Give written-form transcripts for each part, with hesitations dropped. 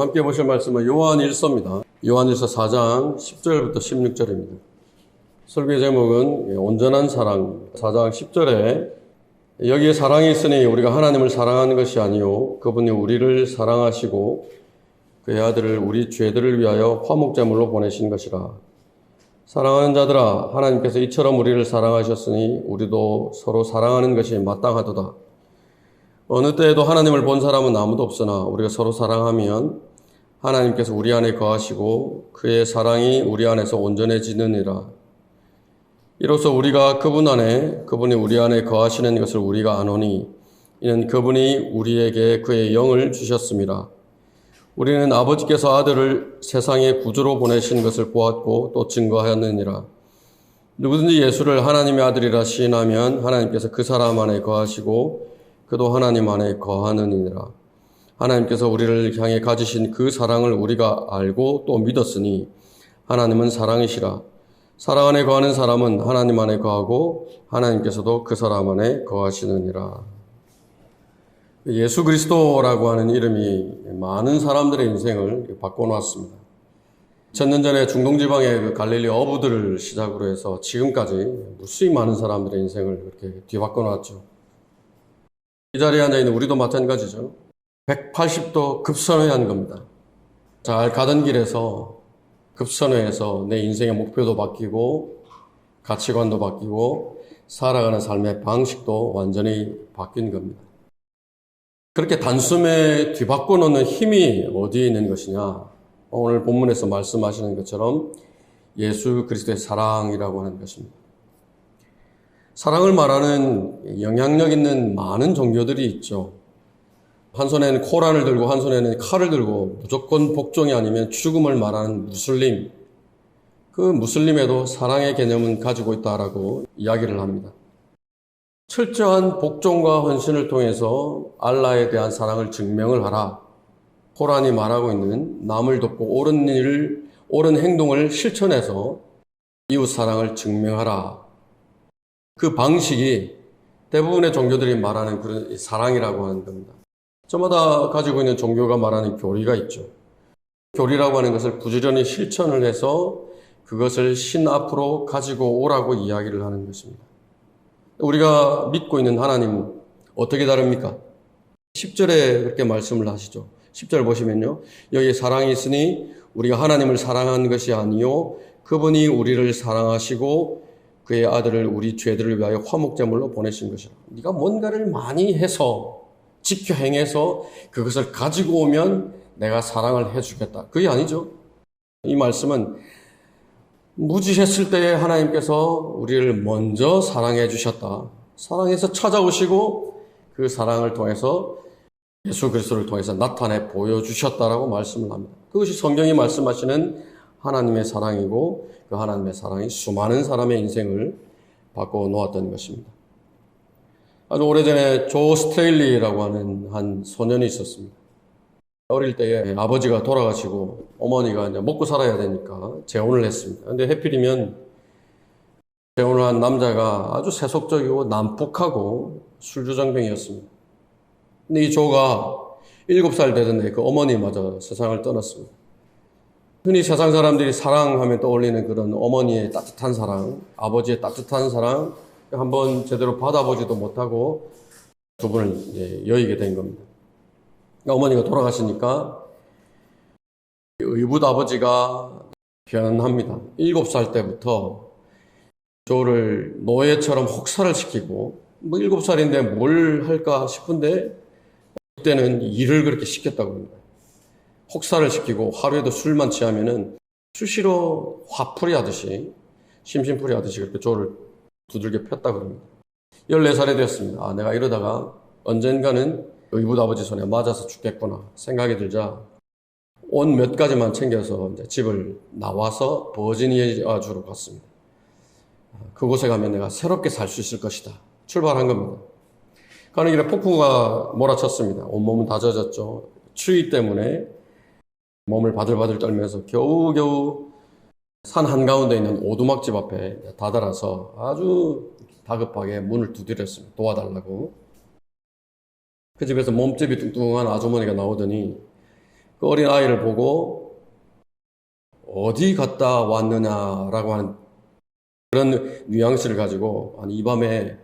함께 보실 말씀은 요한일서입니다. 요한일서 4장 10절부터 16절입니다. 설교의 제목은 온전한 사랑. 4장 10절에 여기에 사랑이 있으니 우리가 하나님을 사랑하는 것이 아니요 그분이 우리를 사랑하시고 그의 아들을 우리 죄들을 위하여 화목제물로 보내신 것이라. 사랑하는 자들아, 하나님께서 이처럼 우리를 사랑하셨으니 우리도 서로 사랑하는 것이 마땅하도다. 어느 때에도 하나님을 본 사람은 아무도 없으나 우리가 서로 사랑하면 하나님께서 우리 안에 거하시고 그의 사랑이 우리 안에서 온전해지느니라. 이로써 우리가 그분 안에, 그분이 우리 안에 거하시는 것을 우리가 아노니 이는 그분이 우리에게 그의 영을 주셨습니다. 우리는 아버지께서 아들을 세상의 구주로 보내신 것을 보았고 또 증거하였느니라. 누구든지 예수를 하나님의 아들이라 시인하면 하나님께서 그 사람 안에 거하시고 그도 하나님 안에 거하느니라. 하나님께서 우리를 향해 가지신 그 사랑을 우리가 알고 또 믿었으니 하나님은 사랑이시라. 사랑 안에 거하는 사람은 하나님 안에 거하고 하나님께서도 그 사람 안에 거하시느니라. 예수 그리스도라고 하는 이름이 많은 사람들의 인생을 바꿔놓았습니다. 2000년 전에 중동지방의 그 갈릴리 어부들을 시작으로 해서 지금까지 무수히 많은 사람들의 인생을 그렇게 뒤바꿔놓았죠. 이 자리에 앉아있는 우리도 마찬가지죠. 180도 급선회한 겁니다. 잘 가던 길에서 급선회해서 내 인생의 목표도 바뀌고 가치관도 바뀌고 살아가는 삶의 방식도 완전히 바뀐 겁니다. 그렇게 단숨에 뒤바꿔 놓는 힘이 어디에 있는 것이냐? 오늘 본문에서 말씀하시는 것처럼 예수 그리스도의 사랑이라고 하는 것입니다. 사랑을 말하는 영향력 있는 많은 종교들이 있죠. 한 손에는 코란을 들고 한 손에는 칼을 들고 무조건 복종이 아니면 죽음을 말하는 무슬림. 그 무슬림에도 사랑의 개념은 가지고 있다라고 이야기를 합니다. 철저한 복종과 헌신을 통해서 알라에 대한 사랑을 증명을 하라. 코란이 말하고 있는 남을 돕고 옳은 일을, 옳은 행동을 실천해서 이웃 사랑을 증명하라. 그 방식이 대부분의 종교들이 말하는 그런 사랑이라고 하는 겁니다. 저마다 가지고 있는 종교가 말하는 교리가 있죠. 교리라고 하는 것을 부지런히 실천을 해서 그것을 신 앞으로 가지고 오라고 이야기를 하는 것입니다. 우리가 믿고 있는 하나님은 어떻게 다릅니까? 10절에 그렇게 말씀을 하시죠. 10절 보시면요. 여기에 사랑이 있으니 우리가 하나님을 사랑한 것이 아니요 그분이 우리를 사랑하시고 그의 아들을 우리 죄들을 위하여 화목제물로 보내신 것이라. 네가 뭔가를 많이 해서 지켜 행해서 그것을 가지고 오면 내가 사랑을 해주겠다. 그게 아니죠. 이 말씀은 무지했을 때에 하나님께서 우리를 먼저 사랑해 주셨다. 사랑해서 찾아오시고 그 사랑을 통해서 예수 그리스도를 통해서 나타내 보여주셨다라고 말씀을 합니다. 그것이 성경이 말씀하시는 하나님의 사랑이고 그 하나님의 사랑이 수많은 사람의 인생을 바꿔놓았던 것입니다. 아주 오래전에 조 스트레일리라고 하는 한 소년이 있었습니다. 어릴 때에 아버지가 돌아가시고 어머니가 이제 먹고 살아야 되니까 재혼을 했습니다. 근데 해필이면 재혼을 한 남자가 아주 세속적이고 난폭하고 술주정뱅이였습니다. 근데 이 조가 7살 되던 그 어머니마저 세상을 떠났습니다. 흔히 세상 사람들이 사랑하면 떠올리는 그런 어머니의 따뜻한 사랑, 아버지의 따뜻한 사랑, 한번 제대로 받아보지도 못하고 두 분을 이제 여의게 된 겁니다. 어머니가 돌아가시니까 의붓 아버지가 변합니다. 7살 때부터 조를 노예처럼 혹사를 시키고 7살인데 뭘 할까 싶은데 그때는 일을 그렇게 시켰다고 합니다. 혹사를 시키고 하루에도 술만 취하면은 수시로 화풀이 하듯이 심심풀이 하듯이 그렇게 조를 두들겨 폈다고 합니다. 14살이 되었습니다. 내가 이러다가 언젠가는 의붓 아버지 손에 맞아서 죽겠구나 생각이 들자 옷 몇 가지만 챙겨서 이제 집을 나와서 버지니아주로 갔습니다. 그곳에 가면 내가 새롭게 살 수 있을 것이다. 출발한 겁니다. 가는 길에 폭풍우가 몰아쳤습니다. 온몸은 다 젖었죠. 추위 때문에 몸을 바들바들 떨면서 겨우겨우 산 한가운데 있는 오두막집 앞에 다다라서 아주 다급하게 문을 두드렸습니다. 도와달라고. 그 집에서 몸집이 뚱뚱한 아주머니가 나오더니 그 어린 아이를 보고 어디 갔다 왔느냐라고 하는 그런 뉘앙스를 가지고 아니 이 밤에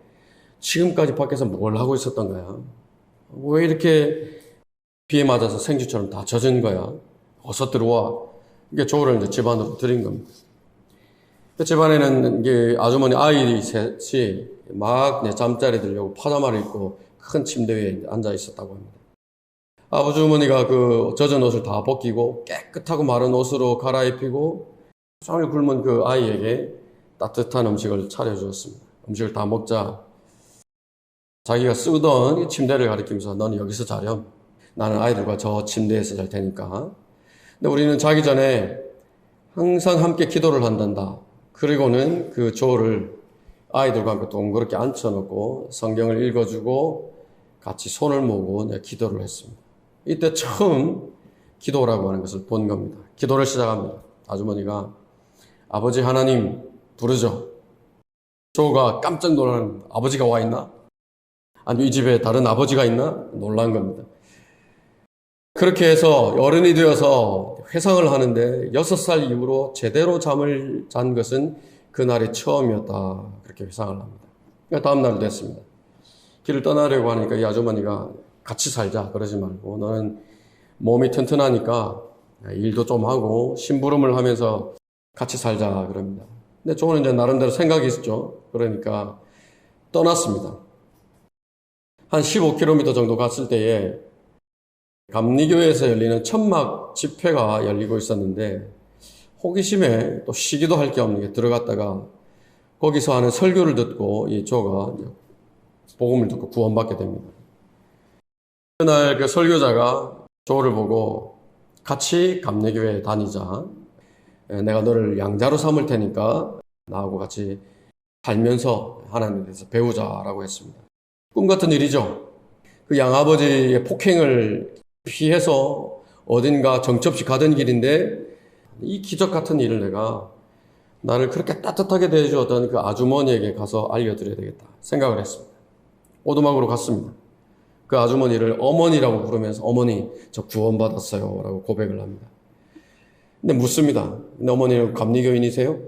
지금까지 밖에서 뭘 하고 있었던 거야? 왜 이렇게 비에 맞아서 생쥐처럼 다 젖은 거야? 어서 들어와. 이게 조를 이제 집안으로 들인 겁니다. 그 집안에는 이게 아주머니 아이 셋이 막 잠자리 들려고 파자마를 입고 큰 침대 위에 앉아 있었다고 합니다. 아버지 어머니가 그 젖은 옷을 다 벗기고 깨끗하고 마른 옷으로 갈아입히고 종일 굶은 그 아이에게 따뜻한 음식을 차려주었습니다. 음식을 다 먹자 자기가 쓰던 침대를 가리키면서 너는 여기서 자렴. 나는 아이들과 저 침대에서 잘 테니까. 근데 우리는 자기 전에 항상 함께 기도를 한단다. 그리고는 그 조를 아이들과 함께 동그랗게 앉혀놓고 성경을 읽어주고 같이 손을 모으고 기도를 했습니다. 이때 처음 기도라고 하는 것을 본 겁니다. 기도를 시작합니다. 아주머니가 아버지 하나님 부르죠. 조가 깜짝 놀라는 아버지가 와 있나? 아니 이 집에 다른 아버지가 있나? 놀란 겁니다. 그렇게 해서 어른이 되어서 회상을 하는데 6살 이후로 제대로 잠을 잔 것은 그날이 처음이었다. 그렇게 회상을 합니다. 그러니까 다음 날 됐습니다. 길을 떠나려고 하니까 이 아주머니가 같이 살자 그러지 말고 너는 몸이 튼튼하니까 일도 좀 하고 심부름을 하면서 같이 살자 그럽니다. 근데 저는 이제 나름대로 생각이 있었죠. 그러니까 떠났습니다. 한 15km 정도 갔을 때에 감리교회에서 열리는 천막 집회가 열리고 있었는데 호기심에 또 쉬기도 할 게 없는 게 들어갔다가 거기서 하는 설교를 듣고 이 조가 복음을 듣고 구원받게 됩니다. 그날 그 설교자가 조를 보고 같이 감리교회에 다니자. 내가 너를 양자로 삼을 테니까 나하고 같이 살면서 하나님에 대해서 배우자라고 했습니다. 꿈 같은 일이죠. 그 양아버지의 폭행을 피해서 어딘가 정처없이 가던 길인데 이 기적 같은 일을 내가 나를 그렇게 따뜻하게 대해주었던 그 아주머니에게 가서 알려드려야 되겠다 생각을 했습니다. 오두막으로 갔습니다. 그 아주머니를 어머니라고 부르면서 어머니 저 구원받았어요 라고 고백을 합니다. 근데 묻습니다. 근데 어머니는 감리교인이세요?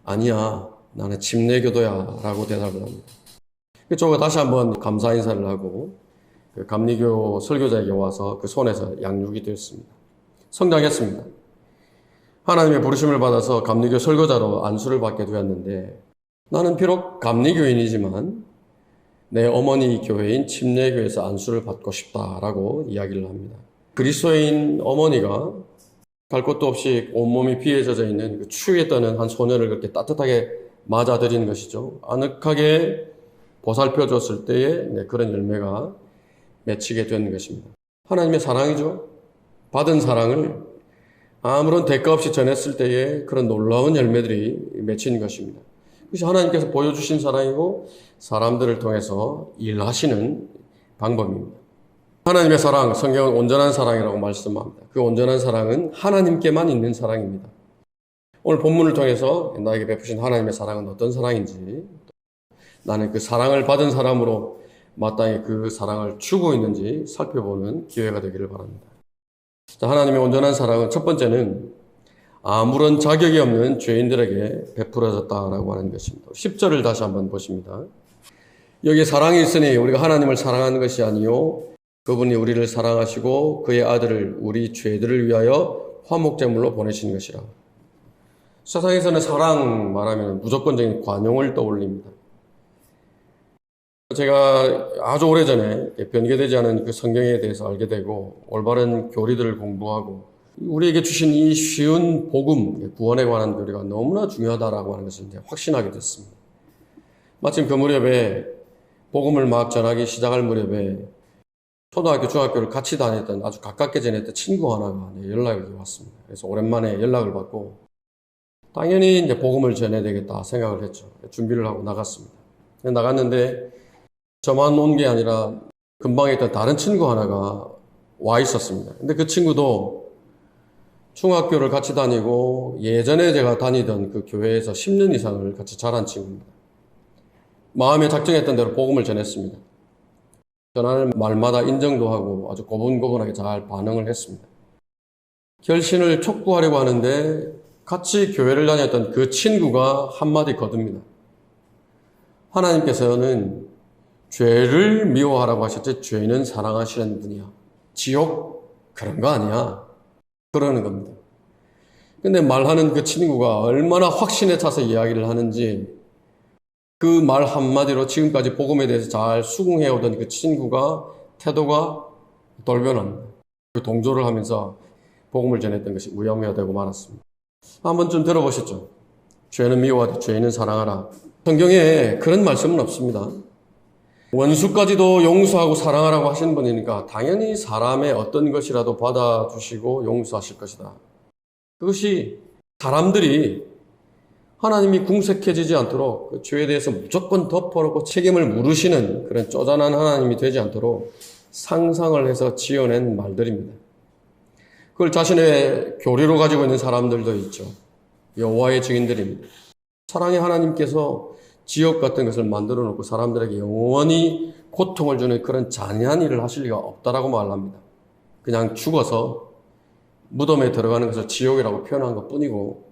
아니야 나는 침례교도야 라고 대답을 합니다. 저가 다시 한번 감사 인사를 하고 그 감리교 설교자에게 와서 그 손에서 양육이 되었습니다. 성장했습니다. 하나님의 부르심을 받아서 감리교 설교자로 안수를 받게 되었는데 나는 비록 감리교인이지만 내 어머니 교회인 침례교회에서 안수를 받고 싶다라고 이야기를 합니다. 그리스도인 어머니가 갈 곳도 없이 온몸이 비에 젖어 있는 그 추위에 떠는 한 소년을 그렇게 따뜻하게 맞아들이는 것이죠. 아늑하게 보살펴 줬을 때에 그런 열매가 맺히게 되는 것입니다. 하나님의 사랑이죠. 받은 사랑을 아무런 대가 없이 전했을 때에 그런 놀라운 열매들이 맺히는 것입니다. 그것이 하나님께서 보여주신 사랑이고 사람들을 통해서 일하시는 방법입니다. 하나님의 사랑, 성경은 온전한 사랑이라고 말씀합니다. 그 온전한 사랑은 하나님께만 있는 사랑입니다. 오늘 본문을 통해서 나에게 베푸신 하나님의 사랑은 어떤 사랑인지 나는 그 사랑을 받은 사람으로 마땅히 그 사랑을 주고 있는지 살펴보는 기회가 되기를 바랍니다. 자, 하나님의 온전한 사랑은 첫 번째는 아무런 자격이 없는 죄인들에게 베풀어졌다라고 하는 것입니다. 10절을 다시 한번 보십니다. 여기에 사랑이 있으니 우리가 하나님을 사랑하는 것이 아니요 그분이 우리를 사랑하시고 그의 아들을 우리 죄들을 위하여 화목제물로 보내신 것이라. 세상에서는 사랑 말하면 무조건적인 관용을 떠올립니다. 제가 아주 오래전에 변개되지 않은 그 성경에 대해서 알게 되고 올바른 교리들을 공부하고 우리에게 주신 이 쉬운 복음, 구원에 관한 교리가 너무나 중요하다라고 하는 것을 이제 확신하게 됐습니다. 마침 그 무렵에 복음을 막 전하기 시작할 무렵에 초등학교, 중학교를 같이 다녔던 아주 가깝게 지냈던 친구 하나가 연락이 왔습니다. 그래서 오랜만에 연락을 받고 당연히 이제 복음을 전해야 되겠다 생각을 했죠. 준비를 하고 나갔습니다. 나갔는데 저만 온 게 아니라 근방에 있던 다른 친구 하나가 와 있었습니다. 근데 그 친구도 중학교를 같이 다니고 예전에 제가 다니던 그 교회에서 10년 이상을 같이 자란 친구입니다. 마음에 작정했던 대로 복음을 전했습니다. 전하는 말마다 인정도 하고 아주 고분고분하게 잘 반응을 했습니다. 결신을 촉구하려고 하는데 같이 교회를 다녔던 그 친구가 한마디 거둡니다. 하나님께서는 죄를 미워하라고 하셨지 죄는 사랑하시는 분이야. 지옥 그런 거 아니야. 그러는 겁니다. 근데 말하는 그 친구가 얼마나 확신에 차서 이야기를 하는지 그 말 한마디로 지금까지 복음에 대해서 잘 수긍해오던 그 친구가 태도가 돌변합니다. 그 동조를 하면서 복음을 전했던 것이 우야무야 되고 말았습니다. 한번 좀 들어보셨죠? 죄는 미워하되 죄인은 사랑하라. 성경에 그런 말씀은 없습니다. 원수까지도 용서하고 사랑하라고 하신 분이니까 당연히 사람의 어떤 것이라도 받아주시고 용서하실 것이다. 그것이 사람들이 하나님이 궁색해지지 않도록 그 죄에 대해서 무조건 덮어놓고 책임을 물으시는 그런 쪼잔한 하나님이 되지 않도록 상상을 해서 지어낸 말들입니다. 그걸 자신의 교리로 가지고 있는 사람들도 있죠. 여호와의 증인들입니다. 사랑의 하나님께서 지옥 같은 것을 만들어 놓고 사람들에게 영원히 고통을 주는 그런 잔인한 일을 하실 리가 없다라고 말합니다. 그냥 죽어서 무덤에 들어가는 것을 지옥이라고 표현한 것 뿐이고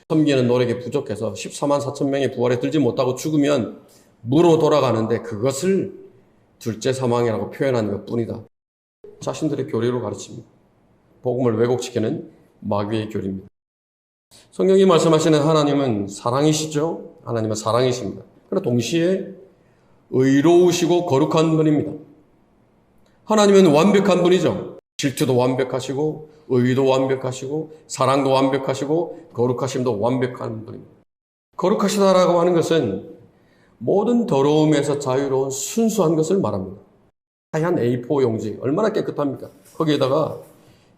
섬기는 노력이 부족해서 14만 4천 명의 부활에 들지 못하고 죽으면 무로 돌아가는데 그것을 둘째 사망이라고 표현한 것 뿐이다. 자신들의 교리로 가르칩니다. 복음을 왜곡시키는 마귀의 교리입니다. 성경이 말씀하시는 하나님은 사랑이시죠? 하나님은 사랑이십니다. 그러나 동시에 의로우시고 거룩한 분입니다. 하나님은 완벽한 분이죠. 질투도 완벽하시고 의도 완벽하시고 사랑도 완벽하시고 거룩하심도 완벽한 분입니다. 거룩하시다라고 하는 것은 모든 더러움에서 자유로운 순수한 것을 말합니다. 하얀 A4 용지 얼마나 깨끗합니까? 거기에다가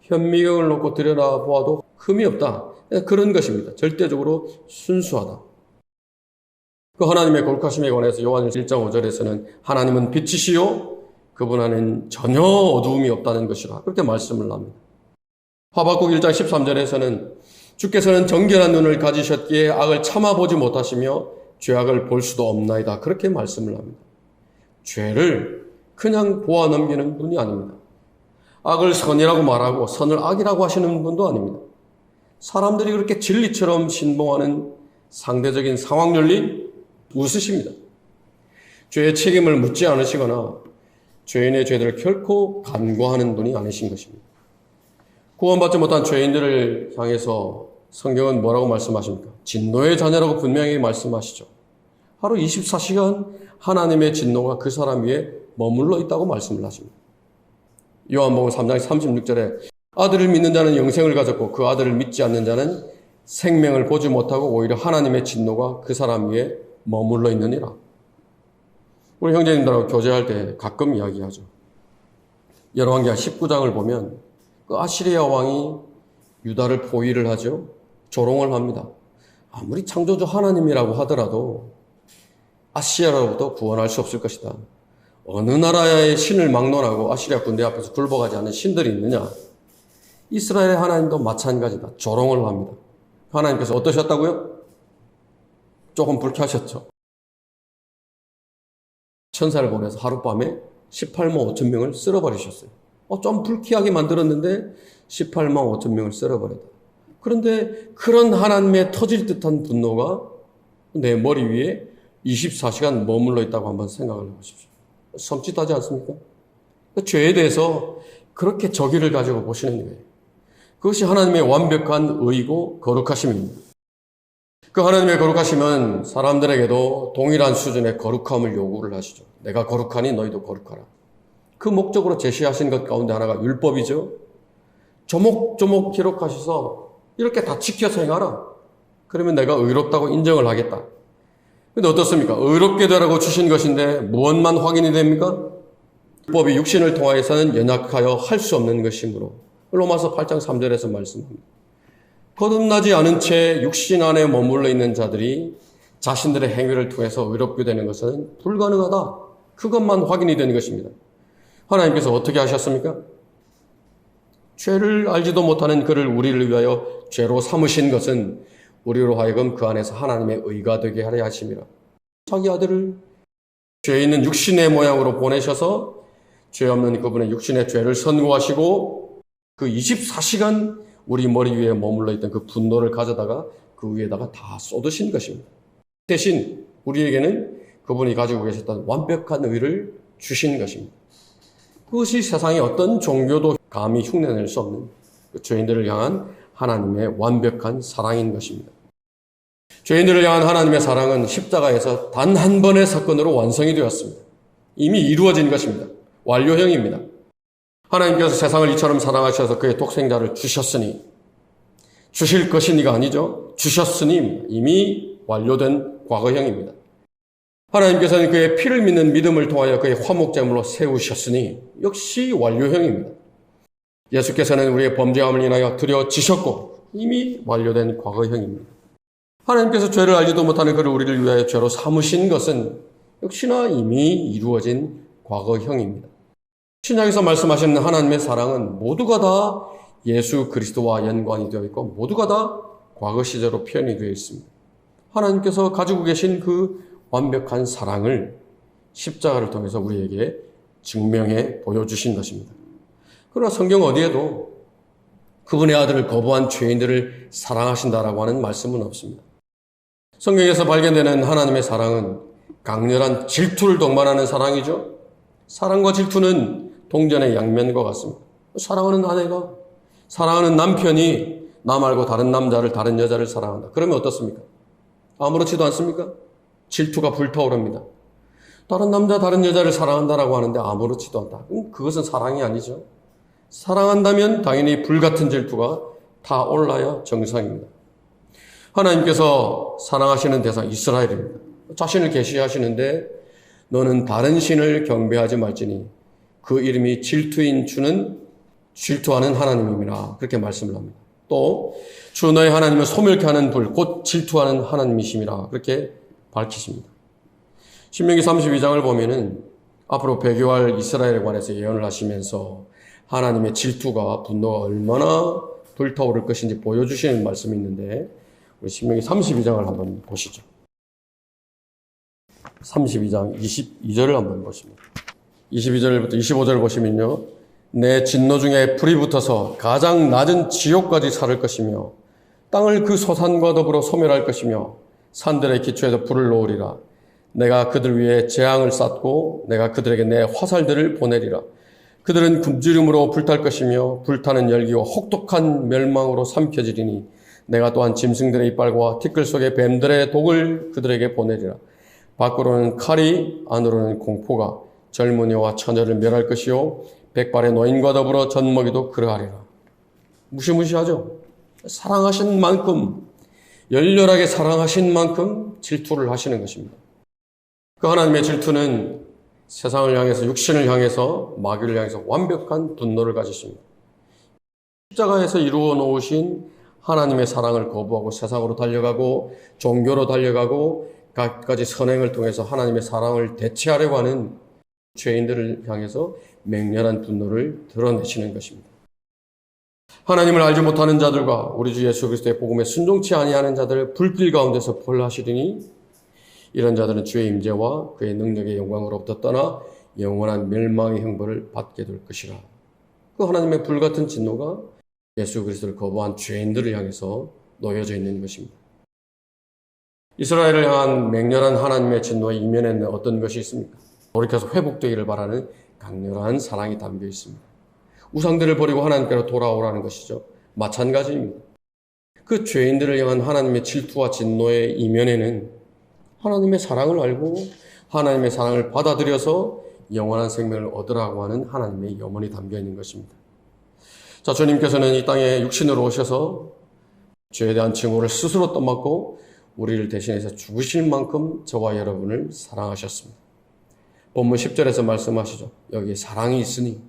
현미경을 놓고 들여다보아도 흠이 없다. 그런 것입니다. 절대적으로 순수하다. 그 하나님의 거룩하심에 관해서 요한일서 1장 5절에서는 하나님은 빛이시요 그분 안에는 전혀 어두움이 없다는 것이라 그렇게 말씀을 합니다. 하박국 1장 13절에서는 주께서는 정결한 눈을 가지셨기에 악을 참아보지 못하시며 죄악을 볼 수도 없나이다. 그렇게 말씀을 합니다. 죄를 그냥 보아 넘기는 분이 아닙니다. 악을 선이라고 말하고 선을 악이라고 하시는 분도 아닙니다. 사람들이 그렇게 진리처럼 신봉하는 상대적인 상황윤리 웃으십니다. 죄의 책임을 묻지 않으시거나 죄인의 죄들을 결코 간과하는 분이 아니신 것입니다. 구원받지 못한 죄인들을 향해서 성경은 뭐라고 말씀하십니까? 진노의 자녀라고 분명히 말씀하시죠. 하루 24시간 하나님의 진노가 그 사람 위에 머물러 있다고 말씀을 하십니다. 요한복음 3장 36절에 아들을 믿는 자는 영생을 가졌고 그 아들을 믿지 않는 자는 생명을 보지 못하고 오히려 하나님의 진노가 그 사람 위에 머물러 있느니라. 우리 형제님들하고 교제할 때 가끔 이야기하죠. 열왕기하 19장을 보면 그 아시리아 왕이 유다를 포위를 하죠. 조롱을 합니다. 아무리 창조주 하나님이라고 하더라도 아시리아로부터 구원할 수 없을 것이다. 어느 나라의 신을 막론하고 아시리아 군대 앞에서 굴복하지 않는 신들이 있느냐. 이스라엘의 하나님도 마찬가지다. 조롱을 합니다. 하나님께서 어떠셨다고요? 조금 불쾌하셨죠. 천사를 보내서 하룻밤에 18만 5천 명을 쓸어버리셨어요. 좀 불쾌하게 만들었는데 18만 5천 명을 쓸어버렸다. 그런데 그런 하나님의 터질 듯한 분노가 내 머리 위에 24시간 머물러 있다고 한번 생각을 해보십시오. 섬찟하지 않습니까? 죄에 대해서 그렇게 저기를 가지고 보시는 거예요. 그것이 하나님의 완벽한 의이고 거룩하심입니다. 그 하나님의 거룩하심은 사람들에게도 동일한 수준의 거룩함을 요구를 하시죠. 내가 거룩하니 너희도 거룩하라. 그 목적으로 제시하신 것 가운데 하나가 율법이죠. 조목조목 기록하셔서 이렇게 다 지켜서 행하라. 그러면 내가 의롭다고 인정을 하겠다. 근데 어떻습니까? 의롭게 되라고 주신 것인데 무엇만 확인이 됩니까? 율법이 육신을 통하여서는 연약하여 할 수 없는 것이므로 로마서 8장 3절에서 말씀합니다. 거듭나지 않은 채 육신 안에 머물러 있는 자들이 자신들의 행위를 통해서 의롭게 되는 것은 불가능하다. 그것만 확인이 되는 것입니다. 하나님께서 어떻게 하셨습니까? 죄를 알지도 못하는 그를 우리를 위하여 죄로 삼으신 것은 우리로 하여금 그 안에서 하나님의 의가 되게 하려 하심이라. 자기 아들을 죄 있는 육신의 모양으로 보내셔서 죄 없는 그분의 육신의 죄를 선고하시고 그 24시간 우리 머리 위에 머물러 있던 그 분노를 가져다가 그 위에다가 다 쏟으신 것입니다. 대신 우리에게는 그분이 가지고 계셨던 완벽한 의를 주신 것입니다. 그것이 세상의 어떤 종교도 감히 흉내낼 수 없는 그 죄인들을 향한 하나님의 완벽한 사랑인 것입니다. 죄인들을 향한 하나님의 사랑은 십자가에서 단 한 번의 사건으로 완성이 되었습니다. 이미 이루어진 것입니다. 완료형입니다. 하나님께서 세상을 이처럼 사랑하셔서 그의 독생자를 주셨으니, 주실 것이니가 아니죠. 주셨으니 이미 완료된 과거형입니다. 하나님께서는 그의 피를 믿는 믿음을 통하여 그의 화목제물로 세우셨으니 역시 완료형입니다. 예수께서는 우리의 범죄함을 인하여 드려지셨고 이미 완료된 과거형입니다. 하나님께서 죄를 알지도 못하는 그를 우리를 위하여 죄로 삼으신 것은 역시나 이미 이루어진 과거형입니다. 신약에서 말씀하시는 하나님의 사랑은 모두가 다 예수 그리스도와 연관이 되어 있고 모두가 다 과거 시제로 표현이 되어 있습니다. 하나님께서 가지고 계신 그 완벽한 사랑을 십자가를 통해서 우리에게 증명해 보여주신 것입니다. 그러나 성경 어디에도 그분의 아들을 거부한 죄인들을 사랑하신다라고 하는 말씀은 없습니다. 성경에서 발견되는 하나님의 사랑은 강렬한 질투를 동반하는 사랑이죠. 사랑과 질투는 동전의 양면과 같습니다. 사랑하는 아내가, 사랑하는 남편이 나 말고 다른 남자를, 다른 여자를 사랑한다. 그러면 어떻습니까? 아무렇지도 않습니까? 질투가 불타오릅니다. 다른 남자, 다른 여자를 사랑한다라고 하는데 아무렇지도 않다. 그것은 사랑이 아니죠. 사랑한다면 당연히 불같은 질투가 다 올라야 정상입니다. 하나님께서 사랑하시는 대상 이스라엘입니다. 자신을 계시하시는데 너는 다른 신을 경배하지 말지니 그 이름이 질투인 주는 질투하는 하나님입니다. 그렇게 말씀을 합니다. 또 주 너의 하나님은 소멸케 하는 불, 곧 질투하는 하나님이심이라 그렇게 밝히십니다. 신명기 32장을 보면은 앞으로 배교할 이스라엘에 관해서 예언을 하시면서 하나님의 질투가 분노가 얼마나 불타오를 것인지 보여주시는 말씀이 있는데 우리 신명기 32장을 한번 보시죠. 32장 22절을 한번 보십니다. 22절부터 25절 보시면요. 내 진노 중에 불이 붙어서 가장 낮은 지옥까지 사를 것이며 땅을 그 소산과 더불어 소멸할 것이며 산들의 기초에도 불을 놓으리라. 내가 그들 위에 재앙을 쌓고 내가 그들에게 내 화살들을 보내리라. 그들은 굶주림으로 불탈 것이며 불타는 열기와 혹독한 멸망으로 삼켜지리니 내가 또한 짐승들의 이빨과 티끌 속의 뱀들의 독을 그들에게 보내리라. 밖으로는 칼이 안으로는 공포가 젊은이와 처녀를 멸할 것이요 백발의 노인과 더불어 젖먹이도 그러하리라. 무시무시하죠? 사랑하신 만큼 열렬하게 사랑하신 만큼 질투를 하시는 것입니다. 그 하나님의 질투는 세상을 향해서 육신을 향해서 마귀를 향해서 완벽한 분노를 가지십니다. 십자가에서 이루어 놓으신 하나님의 사랑을 거부하고 세상으로 달려가고 종교로 달려가고 갖가지 선행을 통해서 하나님의 사랑을 대체하려고 하는 죄인들을 향해서 맹렬한 분노를 드러내시는 것입니다. 하나님을 알지 못하는 자들과 우리 주 예수 그리스도의 복음에 순종치 아니하는 자들을 불길 가운데서 벌하시리니 이런 자들은 주의 임재와 그의 능력의 영광으로부터 떠나 영원한 멸망의 형벌을 받게 될 것이라. 그 하나님의 불같은 진노가 예수 그리스도를 거부한 죄인들을 향해서 놓여져 있는 것입니다. 이스라엘을 향한 맹렬한 하나님의 진노의 이면에는 어떤 것이 있습니까? 돌이켜서 회복되기를 바라는 강렬한 사랑이 담겨 있습니다. 우상들을 버리고 하나님께로 돌아오라는 것이죠. 마찬가지입니다. 그 죄인들을 향한 하나님의 질투와 진노의 이면에는 하나님의 사랑을 알고 하나님의 사랑을 받아들여서 영원한 생명을 얻으라고 하는 하나님의 염원이 담겨 있는 것입니다. 자, 주님께서는 이 땅에 육신으로 오셔서 죄에 대한 증오를 스스로 떠맡고 우리를 대신해서 죽으실 만큼 저와 여러분을 사랑하셨습니다. 본문 10절에서 말씀하시죠. 여기에 사랑이 있으니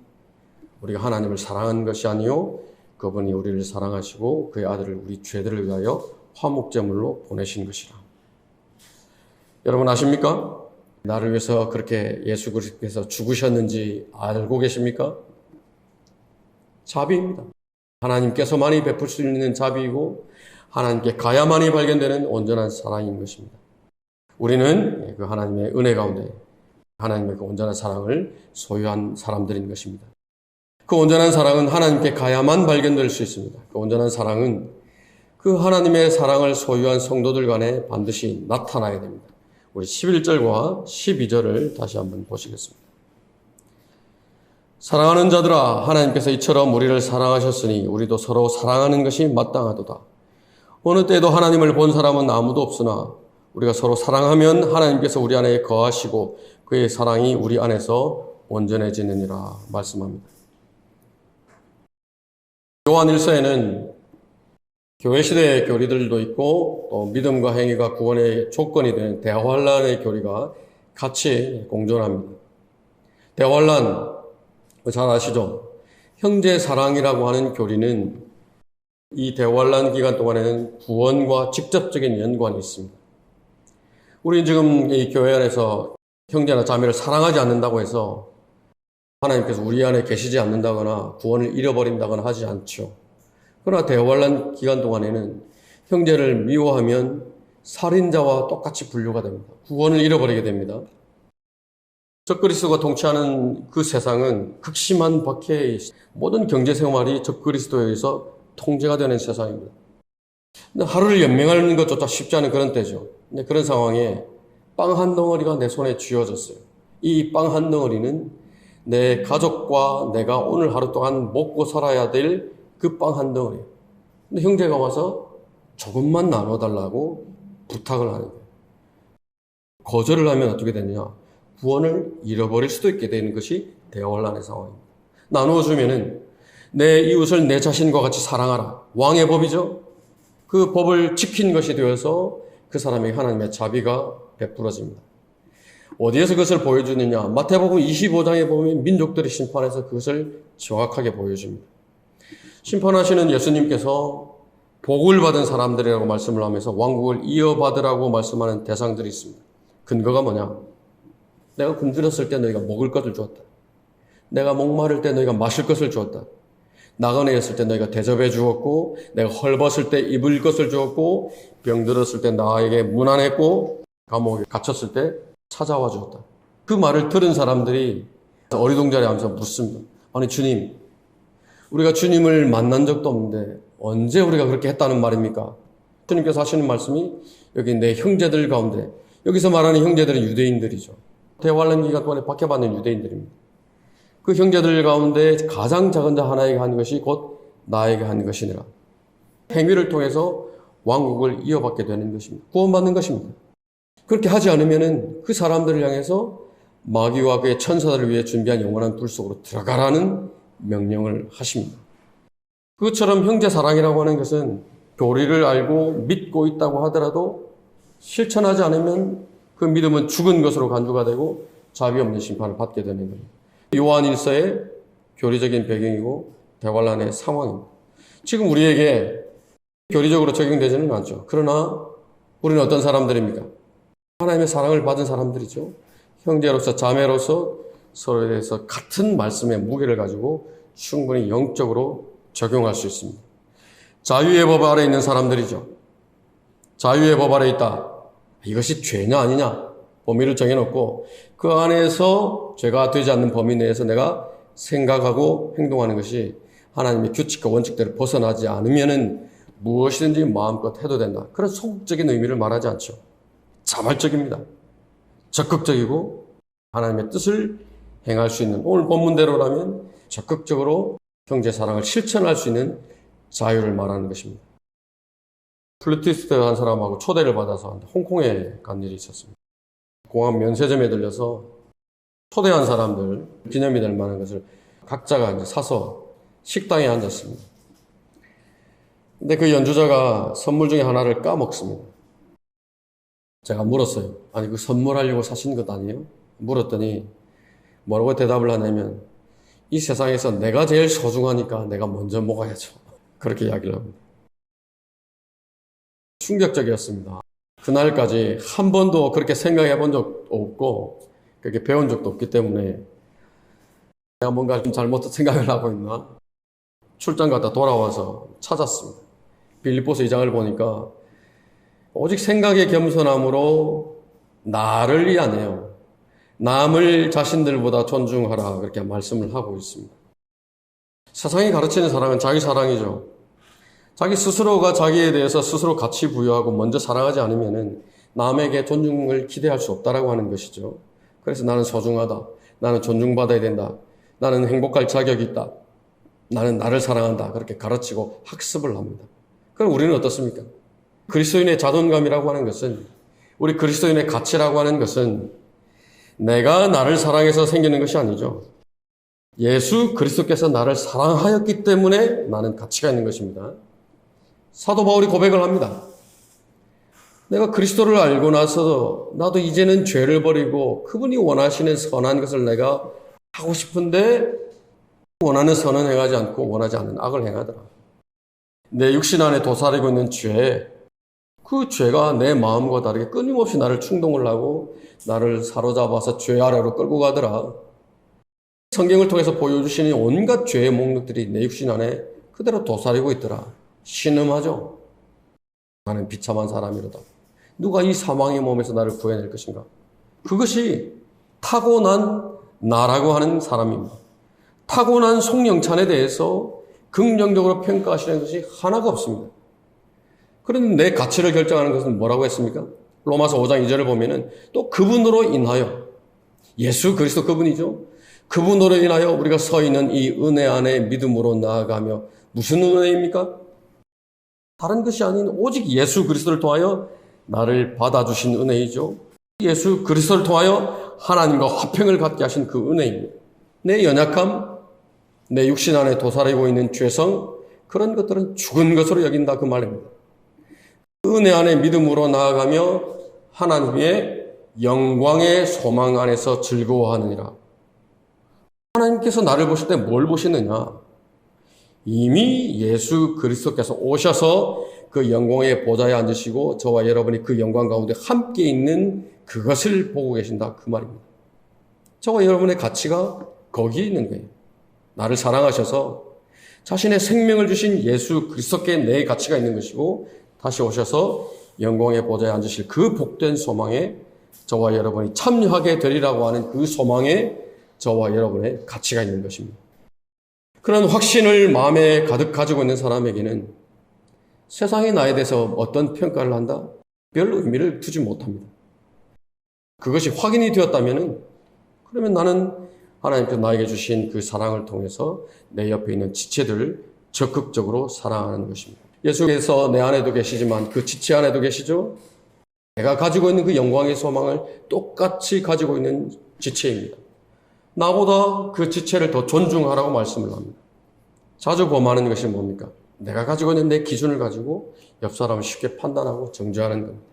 우리가 하나님을 사랑한 것이 아니요 그분이 우리를 사랑하시고 그의 아들을 우리 죄들을 위하여 화목제물로 보내신 것이라. 여러분 아십니까? 나를 위해서 그렇게 예수 그리스도께서 죽으셨는지 알고 계십니까? 자비입니다. 하나님께서만이 베풀 수 있는 자비이고 하나님께 가야만이 발견되는 온전한 사랑인 것입니다. 우리는 그 하나님의 은혜 가운데 하나님의 그 온전한 사랑을 소유한 사람들인 것입니다. 그 온전한 사랑은 하나님께 가야만 발견될 수 있습니다. 그 온전한 사랑은 그 하나님의 사랑을 소유한 성도들 간에 반드시 나타나야 됩니다. 우리 11절과 12절을 다시 한번 보시겠습니다. 사랑하는 자들아, 하나님께서 이처럼 우리를 사랑하셨으니 우리도 서로 사랑하는 것이 마땅하도다. 어느 때도 하나님을 본 사람은 아무도 없으나 우리가 서로 사랑하면 하나님께서 우리 안에 거하시고 그의 사랑이 우리 안에서 온전해지느니라 말씀합니다. 요한 1서에는 교회 시대의 교리들도 있고 또 믿음과 행위가 구원의 조건이 되는 대환란의 교리가 같이 공존합니다. 대환란, 잘 아시죠? 형제 사랑이라고 하는 교리는 이 대환란 기간 동안에는 구원과 직접적인 연관이 있습니다. 우리는 지금 이 교회 안에서 형제나 자매를 사랑하지 않는다고 해서 하나님께서 우리 안에 계시지 않는다거나 구원을 잃어버린다거나 하지 않죠. 그러나 대환란 기간 동안에는 형제를 미워하면 살인자와 똑같이 분류가 됩니다. 구원을 잃어버리게 됩니다. 적그리스도가 통치하는 그 세상은 극심한 박해에 있습니다. 모든 경제생활이 적그리스도에 의해서 통제가 되는 세상입니다. 하루를 연명하는 것조차 쉽지 않은 그런 때죠. 근데 그런 상황에 빵 한 덩어리가 내 손에 쥐어졌어요. 이 빵 한 덩어리는 내 가족과 내가 오늘 하루 동안 먹고 살아야 될 그 빵 한 덩어리. 근데 형제가 와서 조금만 나눠달라고 부탁을 하는 거예요. 거절을 하면 어떻게 되느냐? 구원을 잃어버릴 수도 있게 되는 것이 대환란의 상황입니다. 나누어주면은 내 이웃을 내 자신과 같이 사랑하라. 왕의 법이죠. 그 법을 지킨 것이 되어서 그 사람에게 하나님의 자비가 베풀어집니다. 어디에서 그것을 보여주느냐? 마태복음 25장에 보면 민족들의 심판에서 그것을 정확하게 보여줍니다. 심판하시는 예수님께서 복을 받은 사람들이라고 말씀을 하면서 왕국을 이어받으라고 말씀하는 대상들이 있습니다. 근거가 뭐냐? 내가 굶주렸을 때 너희가 먹을 것을 주었다. 내가 목마를 때 너희가 마실 것을 주었다. 나그네였을 때 너희가 대접해 주었고, 내가 헐벗을 때 입을 것을 주었고, 병들었을 때 나에게 문안했고, 감옥에 갇혔을 때 찾아와 주었다. 그 말을 들은 사람들이 어리둥절해 하면서 묻습니다. 아니 주님, 우리가 주님을 만난 적도 없는데 언제 우리가 그렇게 했다는 말입니까? 주님께서 하시는 말씀이 여기 내 형제들 가운데, 여기서 말하는 형제들은 유대인들이죠. 대환란 기간 동안에 박해받는 유대인들입니다. 그 형제들 가운데 가장 작은 자 하나에게 한 것이 곧 나에게 한 것이니라. 행위를 통해서 왕국을 이어받게 되는 것입니다. 구원받는 것입니다. 그렇게 하지 않으면은 그 사람들을 향해서 마귀와 그의 천사들을 위해 준비한 영원한 불 속으로 들어가라는 명령을 하십니다. 그것처럼 형제 사랑이라고 하는 것은 교리를 알고 믿고 있다고 하더라도 실천하지 않으면 그 믿음은 죽은 것으로 간주가 되고 자비 없는 심판을 받게 되는 겁니다. 요한 1서의 교리적인 배경이고 대환란의 상황입니다. 지금 우리에게 교리적으로 적용되지는 않죠. 그러나 우리는 어떤 사람들입니까? 하나님의 사랑을 받은 사람들이죠. 형제로서 자매로서 서로에 대해서 같은 말씀의 무게를 가지고 충분히 영적으로 적용할 수 있습니다. 자유의 법 아래 있는 사람들이죠. 자유의 법 아래 있다. 이것이 죄냐 아니냐 범위를 정해놓고 그 안에서 죄가 되지 않는 범위 내에서 내가 생각하고 행동하는 것이 하나님의 규칙과 원칙대로 벗어나지 않으면은 무엇이든지 마음껏 해도 된다. 그런 소극적인 의미를 말하지 않죠. 자발적입니다. 적극적이고 하나님의 뜻을 행할 수 있는, 오늘 본문대로라면 적극적으로 형제 사랑을 실천할 수 있는 자유를 말하는 것입니다. 플루티스트 한 사람하고 초대를 받아서 홍콩에 간 일이 있었습니다. 공항 면세점에 들려서 초대한 사람들 기념이 될 만한 것을 각자가 이제 사서 식당에 앉았습니다. 근데 그 연주자가 선물 중에 하나를 까먹습니다. 제가 물었어요. 아니 그 선물하려고 사신 것 아니에요? 물었더니 뭐라고 대답을 하냐면 이 세상에서 내가 제일 소중하니까 내가 먼저 먹어야죠. 그렇게 이야기를 합니다. 충격적이었습니다. 그날까지 한 번도 그렇게 생각해 본 적 없고 그렇게 배운 적도 없기 때문에 내가 뭔가 좀 잘못 생각을 하고 있나? 출장 갔다 돌아와서 찾았습니다. 빌립보서 2장을 보니까 오직 생각의 겸손함으로 나를 위하네요. 남을 자신들보다 존중하라 그렇게 말씀을 하고 있습니다. 세상이 가르치는 사랑은 자기 사랑이죠. 자기 스스로가 자기에 대해서 스스로 가치 부여하고 먼저 사랑하지 않으면은 남에게 존중을 기대할 수 없다라고 하는 것이죠. 그래서 나는 소중하다. 나는 존중받아야 된다. 나는 행복할 자격이 있다. 나는 나를 사랑한다. 그렇게 가르치고 학습을 합니다. 그럼 우리는 어떻습니까? 그리스도인의 자존감이라고 하는 것은, 우리 그리스도인의 가치라고 하는 것은 내가 나를 사랑해서 생기는 것이 아니죠. 예수 그리스도께서 나를 사랑하였기 때문에 나는 가치가 있는 것입니다. 사도 바울이 고백을 합니다. 내가 그리스도를 알고 나서 나도 이제는 죄를 버리고 그분이 원하시는 선한 것을 내가 하고 싶은데 원하는 선은 행하지 않고 원하지 않는 악을 행하더라. 내 육신 안에 도사리고 있는 죄, 그 죄가 내 마음과 다르게 끊임없이 나를 충동을 하고 나를 사로잡아서 죄 아래로 끌고 가더라. 성경을 통해서 보여주시는 온갖 죄의 목록들이 내 육신 안에 그대로 도사리고 있더라. 신음하죠. 나는 비참한 사람이로다. 누가 이 사망의 몸에서 나를 구해낼 것인가? 그것이 타고난 나라고 하는 사람입니다. 타고난 송영찬에 대해서 긍정적으로 평가하시는 것이 하나가 없습니다. 그런데 내 가치를 결정하는 것은 뭐라고 했습니까? 로마서 5장 2절을 보면은 또 그분으로 인하여, 예수 그리스도 그분이죠. 그분으로 인하여 우리가 서 있는 이 은혜 안에 믿음으로 나아가며, 무슨 은혜입니까? 다른 것이 아닌 오직 예수 그리스도를 통하여 나를 받아주신 은혜이죠. 예수 그리스도를 통하여 하나님과 화평을 갖게 하신 그 은혜입니다. 내 연약함, 내 육신 안에 도사리고 있는 죄성, 그런 것들은 죽은 것으로 여긴다 그 말입니다. 은혜 안에 믿음으로 나아가며 하나님의 영광의 소망 안에서 즐거워하느니라. 하나님께서 나를 보실 때 뭘 보시느냐? 이미 예수 그리스도께서 오셔서 그 영광의 보좌에 앉으시고 저와 여러분이 그 영광 가운데 함께 있는 그것을 보고 계신다 그 말입니다. 저와 여러분의 가치가 거기에 있는 거예요. 나를 사랑하셔서 자신의 생명을 주신 예수 그리스도께 내 가치가 있는 것이고, 다시 오셔서 영광의 보좌에 앉으실 그 복된 소망에 저와 여러분이 참여하게 되리라고 하는 그 소망에 저와 여러분의 가치가 있는 것입니다. 그런 확신을 마음에 가득 가지고 있는 사람에게는 세상이 나에 대해서 어떤 평가를 한다? 별 의미를 두지 못합니다. 그것이 확인이 되었다면 그러면 나는 하나님께서 나에게 주신 그 사랑을 통해서 내 옆에 있는 지체들을 적극적으로 사랑하는 것입니다. 예수께서 내 안에도 계시지만 그 지체 안에도 계시죠? 내가 가지고 있는 그 영광의 소망을 똑같이 가지고 있는 지체입니다. 나보다 그 지체를 더 존중하라고 말씀을 합니다. 자주 범하는 것이 뭡니까? 내가 가지고 있는 내 기준을 가지고 옆 사람을 쉽게 판단하고 정죄하는 겁니다.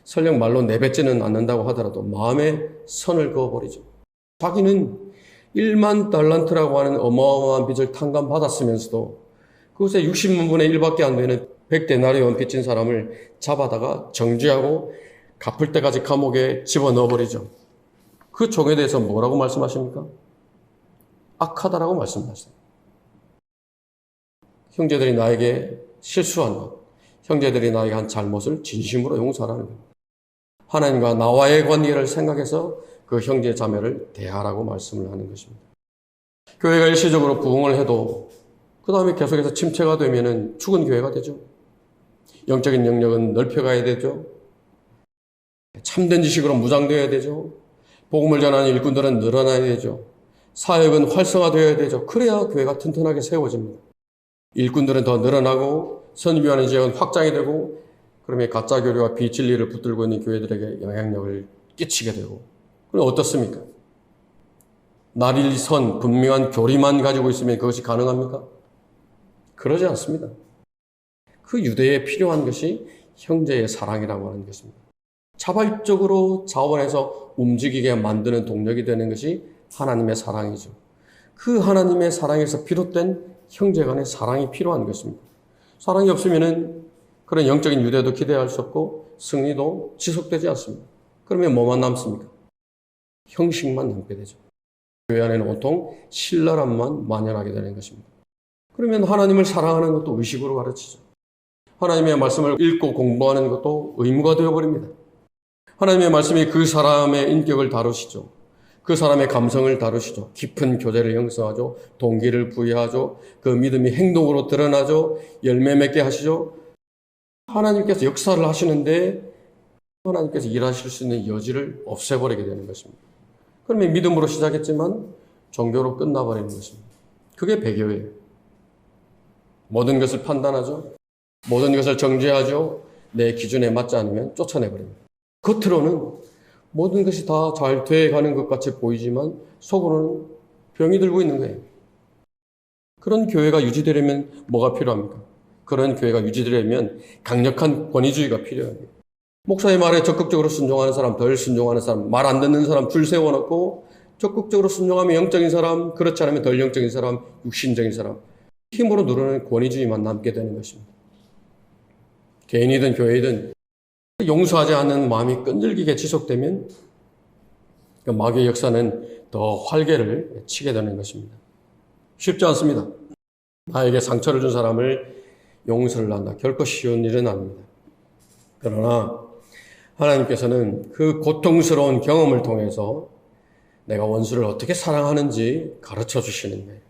설령 말로 내뱉지는 않는다고 하더라도 마음에 선을 그어버리죠. 자기는 1만 달란트라고 하는 어마어마한 빚을 탕감받았으면서도 그것에 60분의 1밖에 안 되는 100데나리온 빚진 사람을 잡아다가 정죄하고 갚을 때까지 감옥에 집어넣어버리죠. 그 종에 대해서 뭐라고 말씀하십니까? 악하다라고 말씀하세요. 형제들이 나에게 실수한 것, 형제들이 나에게 한 잘못을 진심으로 용서하라는 겁니다. 하나님과 나와의 관계를 생각해서 그 형제 자매를 대하라고 말씀을 하는 것입니다. 교회가 일시적으로 부흥을 해도 그 다음에 계속해서 침체가 되면은 죽은 교회가 되죠. 영적인 영역은 넓혀가야 되죠. 참된 지식으로 무장되어야 되죠. 복음을 전하는 일꾼들은 늘어나야 되죠. 사역은 활성화되어야 되죠. 그래야 교회가 튼튼하게 세워집니다. 일꾼들은 더 늘어나고 선교하는 지역은 확장이 되고, 그러면 가짜 교류와 비진리를 붙들고 있는 교회들에게 영향력을 끼치게 되고. 그럼 어떻습니까? 날일선 분명한 교리만 가지고 있으면 그것이 가능합니까? 그러지 않습니다. 그 유대에 필요한 것이 형제의 사랑이라고 하는 것입니다. 자발적으로 자원해서 움직이게 만드는 동력이 되는 것이 하나님의 사랑이죠. 그 하나님의 사랑에서 비롯된 형제 간의 사랑이 필요한 것입니다. 사랑이 없으면 그런 영적인 유대도 기대할 수 없고 승리도 지속되지 않습니다. 그러면 뭐만 남습니까? 형식만 남게 되죠. 교회 안에는 온통 신랄함만 만연하게 되는 것입니다. 그러면 하나님을 사랑하는 것도 의식으로 가르치죠. 하나님의 말씀을 읽고 공부하는 것도 의무가 되어버립니다. 하나님의 말씀이 그 사람의 인격을 다루시죠. 그 사람의 감성을 다루시죠. 깊은 교제를 형성하죠. 동기를 부여하죠. 그 믿음이 행동으로 드러나죠. 열매 맺게 하시죠. 하나님께서 역사를 하시는데 하나님께서 일하실 수 있는 여지를 없애버리게 되는 것입니다. 그러면 믿음으로 시작했지만 종교로 끝나버리는 것입니다. 그게 배교예요. 모든 것을 판단하죠. 모든 것을 정죄하죠. 내 기준에 맞지 않으면 쫓아내버립니다. 겉으로는 모든 것이 다 잘 돼가는 것 같이 보이지만 속으로는 병이 들고 있는 거예요. 그런 교회가 유지되려면 뭐가 필요합니까? 그런 교회가 유지되려면 강력한 권위주의가 필요합니다. 목사의 말에 적극적으로 순종하는 사람, 덜 순종하는 사람, 말 안 듣는 사람 줄 세워놓고 적극적으로 순종하면 영적인 사람, 그렇지 않으면 덜 영적인 사람, 육신적인 사람, 힘으로 누르는 권위주의만 남게 되는 것입니다. 개인이든 교회이든 용서하지 않는 마음이 끈질기게 지속되면 그 마귀의 역사는 더 활개를 치게 되는 것입니다. 쉽지 않습니다. 나에게 상처를 준 사람을 용서를 한다. 결코 쉬운 일은 아닙니다. 그러나 하나님께서는 그 고통스러운 경험을 통해서 내가 원수를 어떻게 사랑하는지 가르쳐 주시는 거예요.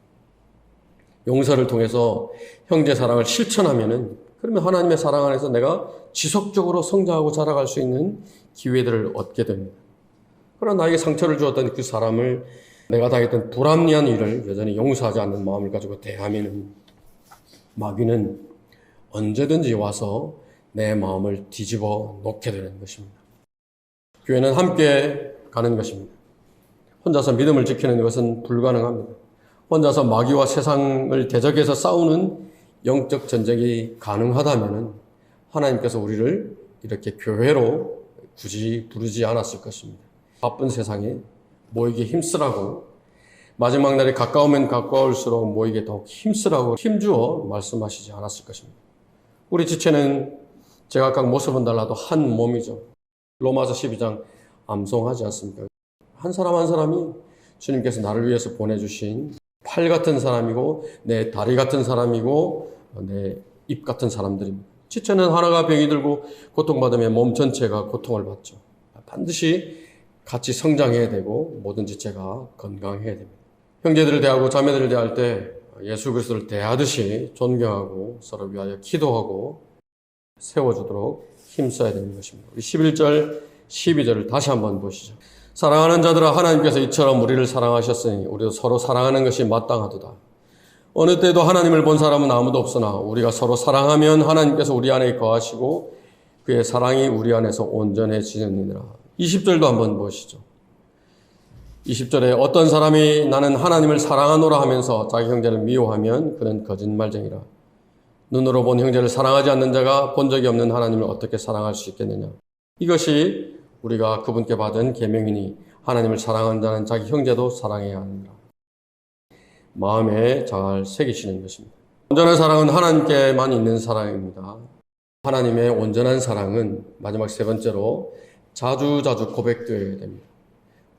용서를 통해서 형제 사랑을 실천하면은 그러면 하나님의 사랑 안에서 내가 지속적으로 성장하고 자라갈 수 있는 기회들을 얻게 됩니다. 그러나 나에게 상처를 주었던 그 사람을 내가 당했던 불합리한 일을 여전히 용서하지 않는 마음을 가지고 대하면은 마귀는 언제든지 와서 내 마음을 뒤집어 놓게 되는 것입니다. 교회는 함께 가는 것입니다. 혼자서 믿음을 지키는 것은 불가능합니다. 혼자서 마귀와 세상을 대적해서 싸우는 영적 전쟁이 가능하다면 하나님께서 우리를 이렇게 교회로 굳이 부르지 않았을 것입니다. 바쁜 세상에 모이게 힘쓰라고, 마지막 날이 가까우면 가까울수록 모이게 더욱 힘쓰라고 힘주어 말씀하시지 않았을 것입니다. 우리 지체는 제각각 모습은 달라도 한 몸이죠. 로마서 12장 암송하지 않습니까? 한 사람 한 사람이 주님께서 나를 위해서 보내주신 팔 같은 사람이고 내 다리 같은 사람이고 내 입 같은 사람들입니다. 지체는 하나가 병이 들고 고통받으면 몸 전체가 고통을 받죠. 반드시 같이 성장해야 되고 모든 지체가 건강해야 됩니다. 형제들을 대하고 자매들을 대할 때 예수 그리스도를 대하듯이 존경하고 서로 위하여 기도하고 세워주도록 힘써야 되는 것입니다. 우리 11절, 12절을 다시 한번 보시죠. 사랑하는 자들아, 하나님께서 이처럼 우리를 사랑하셨으니 우리도 서로 사랑하는 것이 마땅하도다. 어느 때도 하나님을 본 사람은 아무도 없으나 우리가 서로 사랑하면 하나님께서 우리 안에 거하시고 그의 사랑이 우리 안에서 온전해지느니라. 20절도 한번 보시죠. 20절에 어떤 사람이 나는 하나님을 사랑하노라 하면서 자기 형제를 미워하면 그는 거짓말쟁이라. 눈으로 본 형제를 사랑하지 않는 자가 본 적이 없는 하나님을 어떻게 사랑할 수 있겠느냐. 이것이 우리가 그분께 받은 계명이니 하나님을 사랑하는 자는 자기 형제도 사랑해야 하느니라. 마음에 잘 새기시는 것입니다. 온전한 사랑은 하나님께만 있는 사랑입니다. 하나님의 온전한 사랑은 마지막 세 번째로 자주자주 고백되어야 됩니다.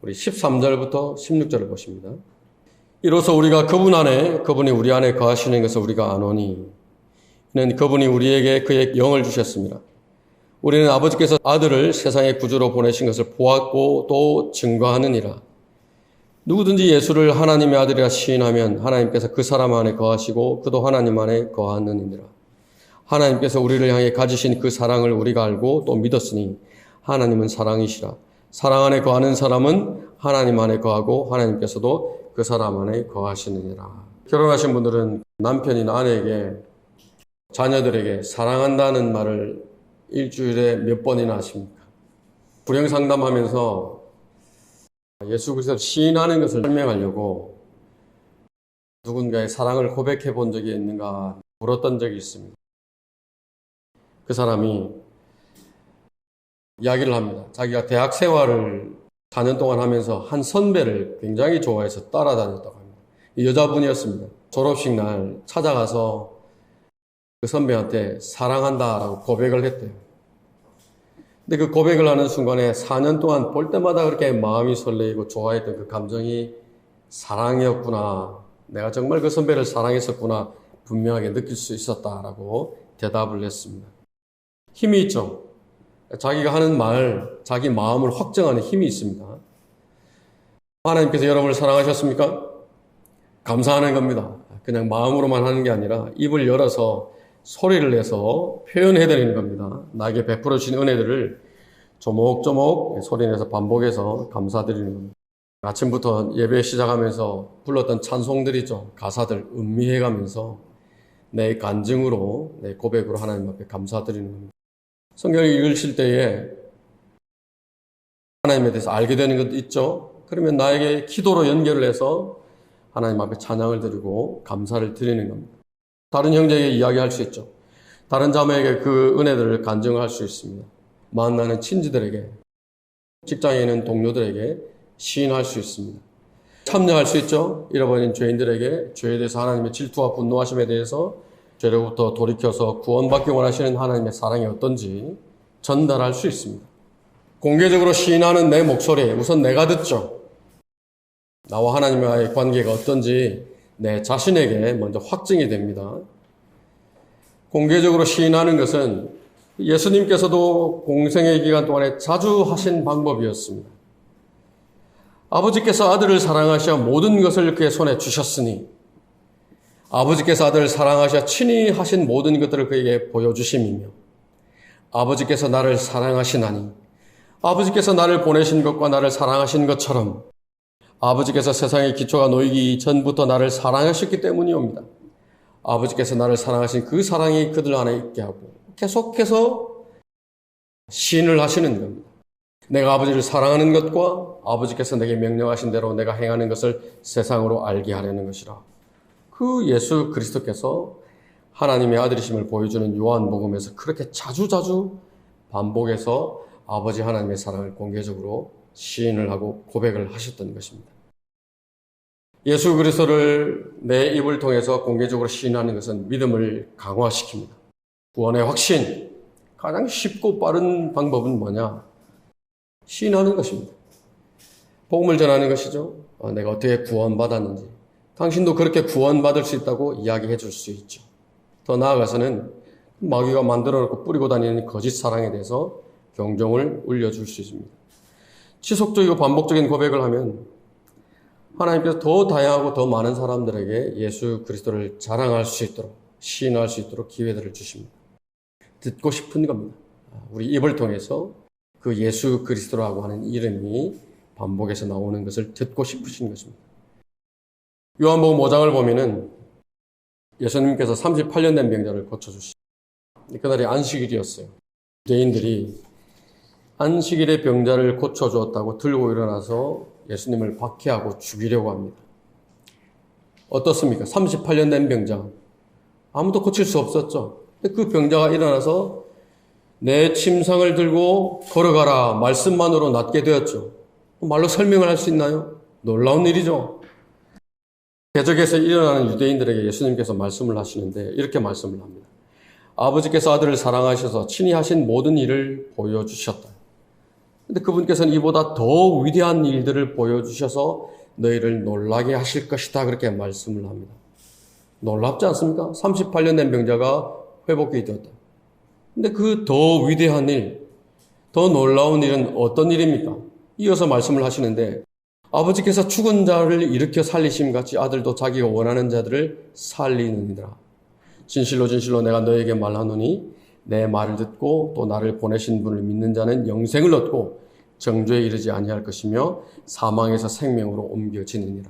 우리 13절부터 16절을 보십니다. 이로써 우리가 그분 안에, 그분이 우리 안에 거하시는 것을 우리가 아노니 이는 그분이 우리에게 그의 영을 주셨습니다. 우리는 아버지께서 아들을 세상의 구주로 보내신 것을 보았고 또 증거하느니라. 누구든지 예수를 하나님의 아들이라 시인하면 하나님께서 그 사람 안에 거하시고 그도 하나님 안에 거하느니라. 하나님께서 우리를 향해 가지신 그 사랑을 우리가 알고 또 믿었으니 하나님은 사랑이시라. 사랑 안에 거하는 사람은 하나님 안에 거하고 하나님께서도 그 사람 안에 거하시느니라. 결혼하신 분들은 남편이나 아내에게 자녀들에게 사랑한다는 말을 일주일에 몇 번이나 하십니까? 불행 상담하면서 예수 그리스도를 시인하는 것을 설명하려고 누군가의 사랑을 고백해 본 적이 있는가 물었던 적이 있습니다. 그 사람이 이야기를 합니다. 자기가 대학 생활을 4년 동안 하면서 한 선배를 굉장히 좋아해서 따라다녔다고 합니다. 여자분이었습니다. 졸업식 날 찾아가서 그 선배한테 사랑한다라고 고백을 했대요. 근데 그 고백을 하는 순간에 4년 동안 볼 때마다 그렇게 마음이 설레이고 좋아했던 그 감정이 사랑이었구나. 내가 정말 그 선배를 사랑했었구나. 분명하게 느낄 수 있었다라고 대답을 했습니다. 힘이 있죠. 자기가 하는 말, 자기 마음을 확정하는 힘이 있습니다. 하나님께서 여러분을 사랑하셨습니까? 감사하는 겁니다. 그냥 마음으로만 하는 게 아니라 입을 열어서 소리를 내서 표현해드리는 겁니다. 나에게 베풀어 주신 은혜들을 조목조목 소리내서 반복해서 감사드리는 겁니다. 아침부터 예배 시작하면서 불렀던 찬송들이죠. 가사들 음미해가면서 내 간증으로, 내 고백으로 하나님 앞에 감사드리는 겁니다. 성경을 읽으실 때에 하나님에 대해서 알게 되는 것도 있죠. 그러면 나에게 기도로 연결을 해서 하나님 앞에 찬양을 드리고 감사를 드리는 겁니다. 다른 형제에게 이야기할 수 있죠. 다른 자매에게 그 은혜들을 간증할 수 있습니다. 만나는 친지들에게, 직장에 있는 동료들에게 시인할 수 있습니다. 참여할 수 있죠. 잃어버린 죄인들에게 죄에 대해서 하나님의 질투와 분노하심에 대해서 죄로부터 돌이켜서 구원받기 원하시는 하나님의 사랑이 어떤지 전달할 수 있습니다. 공개적으로 시인하는 내 목소리, 우선 내가 듣죠. 나와 하나님과의 관계가 어떤지 내 자신에게 먼저 확증이 됩니다. 공개적으로 시인하는 것은 예수님께서도 공생의 기간 동안에 자주 하신 방법이었습니다. 아버지께서 아들을 사랑하셔 모든 것을 그의 손에 주셨으니 아버지께서 아들을 사랑하셔 친히 하신 모든 것들을 그에게 보여주심이며 아버지께서 나를 사랑하시나니 아버지께서 나를 보내신 것과 나를 사랑하신 것처럼 아버지께서 세상의 기초가 놓이기 전부터 나를 사랑하셨기 때문이옵니다. 아버지께서 나를 사랑하신 그 사랑이 그들 안에 있게 하고 계속해서 시인을 하시는 겁니다. 내가 아버지를 사랑하는 것과 아버지께서 내게 명령하신 대로 내가 행하는 것을 세상으로 알게 하려는 것이라. 그 예수 그리스도께서 하나님의 아들이심을 보여주는 요한복음에서 그렇게 자주자주 반복해서 아버지 하나님의 사랑을 공개적으로 시인을 하고 고백을 하셨던 것입니다. 예수 그리스도를 내 입을 통해서 공개적으로 시인하는 것은 믿음을 강화시킵니다. 구원의 확신, 가장 쉽고 빠른 방법은 뭐냐? 시인하는 것입니다. 복음을 전하는 것이죠. 내가 어떻게 구원받았는지, 당신도 그렇게 구원받을 수 있다고 이야기해 줄 수 있죠. 더 나아가서는 마귀가 만들어놓고 뿌리고 다니는 거짓 사랑에 대해서 경종을 울려줄 수 있습니다. 지속적이고 반복적인 고백을 하면 하나님께서 더 다양하고 더 많은 사람들에게 예수 그리스도를 자랑할 수 있도록, 시인할 수 있도록 기회들을 주십니다. 듣고 싶은 겁니다. 우리 입을 통해서 그 예수 그리스도라고 하는 이름이 반복해서 나오는 것을 듣고 싶으신 것입니다. 요한복음 5장을 보면은 예수님께서 38년 된 병자를 고쳐주시고 그날이 안식일이었어요. 유대인들이 안식일에 병자를 고쳐주었다고 들고 일어나서 예수님을 박해하고 죽이려고 합니다. 어떻습니까? 38년 된 병자. 아무도 고칠 수 없었죠. 그 병자가 일어나서 내 침상을 들고 걸어가라 말씀만으로 낫게 되었죠. 말로 설명을 할 수 있나요? 놀라운 일이죠. 대적에서 일어나는 유대인들에게 예수님께서 말씀을 하시는데 이렇게 말씀을 합니다. 아버지께서 아들을 사랑하셔서 친히 하신 모든 일을 보여주셨다. 근데 그분께서는 이보다 더 위대한 일들을 보여주셔서 너희를 놀라게 하실 것이다. 그렇게 말씀을 합니다. 놀랍지 않습니까? 38년 된 병자가 회복이 되었다. 근데 그 더 위대한 일, 더 놀라운 일은 어떤 일입니까? 이어서 말씀을 하시는데 아버지께서 죽은 자를 일으켜 살리심 같이 아들도 자기가 원하는 자들을 살리느니라. 진실로 진실로 내가 너에게 말하노니 내 말을 듣고 또 나를 보내신 분을 믿는 자는 영생을 얻고 정죄에 이르지 아니할 것이며 사망에서 생명으로 옮겨지느니라.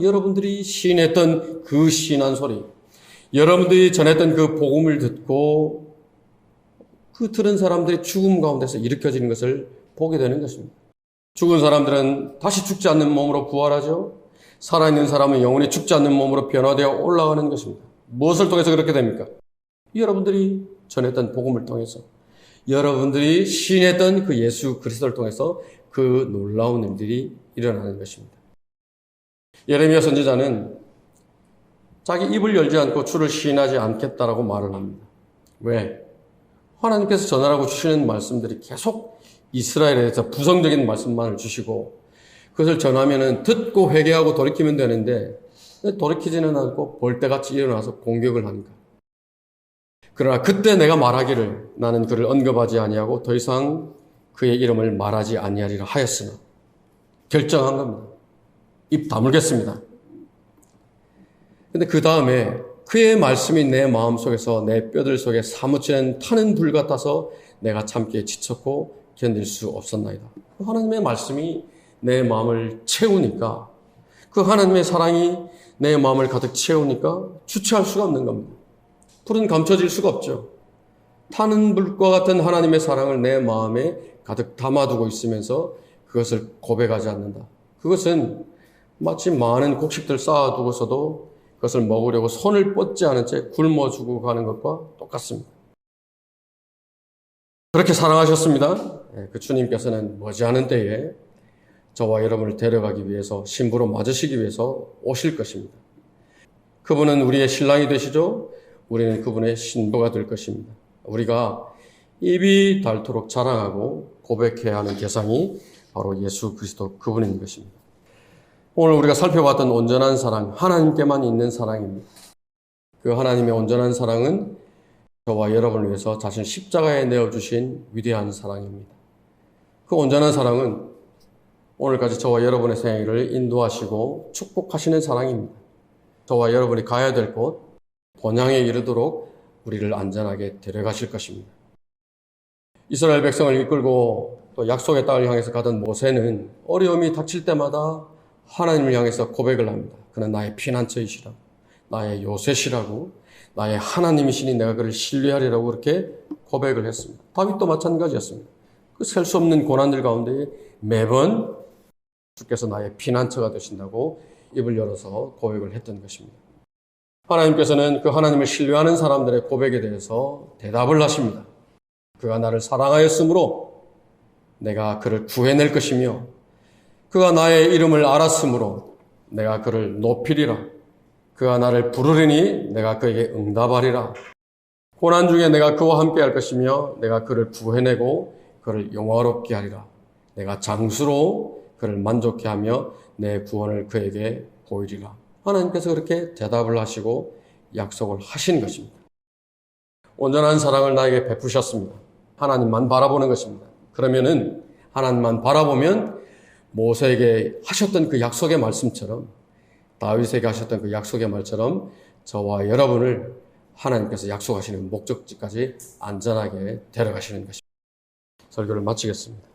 여러분들이 시인했던 그 시인한 소리, 여러분들이 전했던 그 복음을 듣고 그 들은 사람들이 죽음 가운데서 일으켜지는 것을 보게 되는 것입니다. 죽은 사람들은 다시 죽지 않는 몸으로 부활하죠. 살아있는 사람은 영원히 죽지 않는 몸으로 변화되어 올라가는 것입니다. 무엇을 통해서 그렇게 됩니까? 여러분들이 전했던 복음을 통해서, 여러분들이 시인했던 그 예수 그리스도를 통해서 그 놀라운 일들이 일어나는 것입니다. 예레미야 선지자는 자기 입을 열지 않고 주를 시인하지 않겠다라고 말을 합니다. 왜? 하나님께서 전하라고 주시는 말씀들이 계속 이스라엘에 대해서 부정적인 말씀만을 주시고 그것을 전하면은 듣고 회개하고 돌이키면 되는데 돌이키지는 않고 벌떼같이 일어나서 공격을 하니까. 그러나 그때 내가 말하기를 나는 그를 언급하지 아니하고 더 이상 그의 이름을 말하지 아니하리라 하였으나 결정한 겁니다. 입 다물겠습니다. 근데 그 다음에 그의 말씀이 내 마음속에서 내 뼈들 속에 사무치는 타는 불 같아서 내가 참기에 지쳤고 견딜 수 없었나이다. 하나님의 말씀이 내 마음을 채우니까, 그 하나님의 사랑이 내 마음을 가득 채우니까 주체할 수가 없는 겁니다. 불은 감춰질 수가 없죠. 타는 불과 같은 하나님의 사랑을 내 마음에 가득 담아두고 있으면서 그것을 고백하지 않는다. 그것은 마치 많은 곡식들 쌓아두고서도 그것을 먹으려고 손을 뻗지 않은 채 굶어주고 가는 것과 똑같습니다. 그렇게 사랑하셨습니다. 그 주님께서는 머지않은 때에 저와 여러분을 데려가기 위해서, 신부로 맞으시기 위해서 오실 것입니다. 그분은 우리의 신랑이 되시죠. 우리는 그분의 신부가 될 것입니다. 우리가 입이 닳도록 자랑하고 고백해야 하는 대상이 바로 예수 그리스도 그분인 것입니다. 오늘 우리가 살펴봤던 온전한 사랑, 하나님께만 있는 사랑입니다. 그 하나님의 온전한 사랑은 저와 여러분을 위해서 자신 십자가에 내어주신 위대한 사랑입니다. 그 온전한 사랑은 오늘까지 저와 여러분의 생애를 인도하시고 축복하시는 사랑입니다. 저와 여러분이 가야 될 곳, 본향에 이르도록 우리를 안전하게 데려가실 것입니다. 이스라엘 백성을 이끌고 또 약속의 땅을 향해서 가던 모세는 어려움이 닥칠 때마다 하나님을 향해서 고백을 합니다. 그는 나의 피난처이시라고, 나의 요새시라고, 나의 하나님이시니 내가 그를 신뢰하리라고 그렇게 고백을 했습니다. 다윗도 마찬가지였습니다. 그 셀 수 없는 고난들 가운데 매번 주께서 나의 피난처가 되신다고 입을 열어서 고백을 했던 것입니다. 하나님께서는 그 하나님을 신뢰하는 사람들의 고백에 대해서 대답을 하십니다. 그가 나를 사랑하였으므로 내가 그를 구해낼 것이며, 그가 나의 이름을 알았으므로 내가 그를 높이리라. 그가 나를 부르리니 내가 그에게 응답하리라. 고난 중에 내가 그와 함께 할 것이며 내가 그를 구해내고 그를 영화롭게 하리라. 내가 장수로 그를 만족케 하며 내 구원을 그에게 보이리라. 하나님께서 그렇게 대답을 하시고 약속을 하신 것입니다. 온전한 사랑을 나에게 베푸셨습니다. 하나님만 바라보는 것입니다. 그러면은 하나님만 바라보면 모세에게 하셨던 그 약속의 말씀처럼, 다윗에게 하셨던 그 약속의 말처럼 저와 여러분을 하나님께서 약속하시는 목적지까지 안전하게 데려가시는 것입니다. 설교를 마치겠습니다.